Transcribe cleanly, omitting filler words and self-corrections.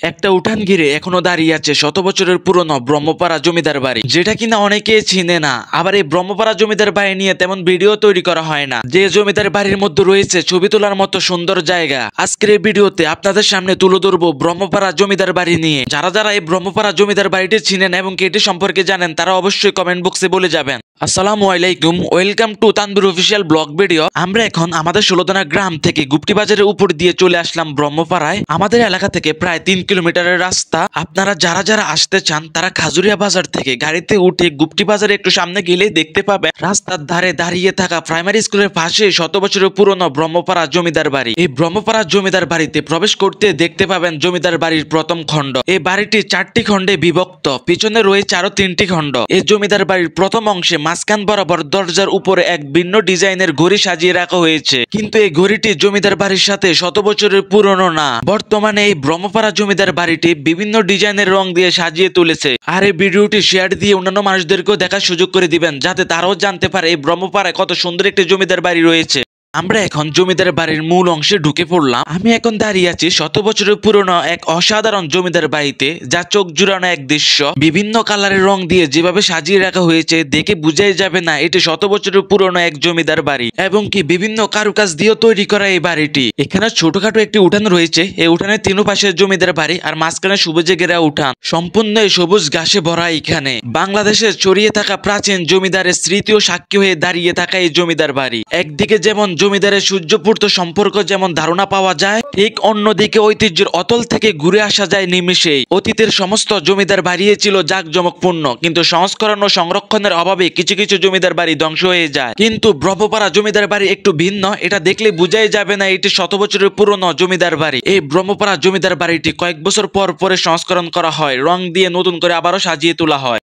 একটা উঠান ঘিরে এখনো দাঁড়িয়ে আছে শত বছরের পুরনো ব্রহ্মপাড়া জমিদার বাড়ি, যেটা কিনা অনেকে চিনে না। আবার এই ব্রহ্মপাড়া জমিদার বাড়ি নিয়ে তেমন ভিডিও তৈরি করা হয় না। যে জমিদার বাড়ির মধ্যে রয়েছে ছবি তোলার মতো সুন্দর জায়গা। আজকের এই ভিডিওতে আপনাদের সামনে তুলে ধরবো ব্রহ্মপাড়া জমিদার বাড়ি নিয়ে। যারা যারা এই ব্রহ্মপাড়া জমিদার বাড়িটি চিনেন এবং এটি সম্পর্কে জানেন তারা অবশ্যই কমেন্ট বক্সে বলে যাবেন। আসসালামু আলাইকুম, welcome to Tanvir official blog video. আমরা এখন আমাদের ষোলদনা গ্রাম থেকে গুপ্টি বাজারের উপর দিয়ে চলে আসলাম ব্রহ্মপাড়ায়। আমাদের এলাকা থেকে প্রায় 3 কিলোমিটারের রাস্তা। আপনারা যারা যারা আসতে চান তারা খাজুরিয়া বাজার থেকে গাড়িতে উঠে গুপ্টি বাজারে একটু সামনে গেলে দেখতে পাবেন রাস্তার ধারে দাঁড়িয়ে থাকা প্রাইমারি স্কুলের পাশে শত বছরের পুরনো ব্রহ্মপাড়া জমিদার বাড়ি। এই ব্রহ্মপাড়া জমিদার বাড়িতে প্রবেশ করতে দেখতে পাবেন জমিদার বাড়ির প্রথম খণ্ড। এই বাড়িটি 4টি খণ্ডে বিভক্ত, পিছনে রয়েছে আরো 3টি খণ্ড। এই জমিদার বাড়ির প্রথম অংশে মাঝখান বরাবর দরজার উপরে এক ভিন্ন ডিজাইনের ঘড়ি সাজিয়ে রাখা হয়েছে, কিন্তু এই ঘড়িটি জমিদার বাড়ির সাথে শত বছরের পুরনো না। বর্তমানে এই ব্রহ্মপাড়া জমিদার বাড়িটি বিভিন্ন ডিজাইনের রং দিয়ে সাজিয়ে তুলেছে। আর এই ভিডিওটি শেয়ার দিয়ে অন্যান্য মানুষদেরকেও দেখার সুযোগ করে দিবেন, যাতে তারাও জানতে পারে এই ব্রহ্মপাড়ায় কত সুন্দর একটি জমিদার বাড়ি রয়েছে। আমরা এখন জমিদার বাড়ির মূল অংশে ঢুকে পড়লাম। আমি এখন দাঁড়িয়ে আছি শত বছরের পুরনো এক অসাধারণ জমিদার বাড়িতে, যা চোখ জুড়ানো এক দৃশ্য। বিভিন্ন কালারের রং দিয়ে যেভাবে সাজিয়ে রাখা হয়েছে দেখে বুঝাই যাবে না এটি শত বছরের পুরনো এক জমিদার বাড়ি, এবং কি বিভিন্ন কারুকাজ দিয়েও তৈরি করা এই বাড়িটি। এখানে ছোটখাটো একটি উঠান রয়েছে। এই উঠানের তিন পাশে জমিদার বাড়ি, আর মাঝখানে সবুজে ঘেরা উঠান, সম্পূর্ণ সবুজ ঘাসে ভরা। এখানে বাংলাদেশের ছড়িয়ে থাকা প্রাচীন জমিদারের স্মৃতিও সাক্ষী হয়ে দাঁড়িয়ে থাকা এই জমিদার বাড়ি। একদিকে যেমন জমিদারের সূর্যপূর্ত সম্পর্ক যেমন ধারণা পাওয়া যায়, ঠিক অন্যদিকে ঐতিহ্যের অতল থেকে ঘুরে আসা যায় নিমিষেই। অতীতের সমস্ত জমিদার বাড়ি ছিল জাঁকজমকপূর্ণ, কিন্তু সংস্করণ ও সংরক্ষণের অভাবে কিছু কিছু জমিদার বাড়ি ধ্বংস হয়ে যায়। কিন্তু ব্রহ্মপাড়া জমিদার বাড়ি একটু ভিন্ন। এটা দেখলে বুঝাই যাবে না এটি শত বছরের পুরনো জমিদার বাড়ি। এই ব্রহ্মপাড়া জমিদার বাড়িটি কয়েক বছর পর পরে সংস্করণ করা হয়, রং দিয়ে নতুন করে আবারও সাজিয়ে তোলা হয়।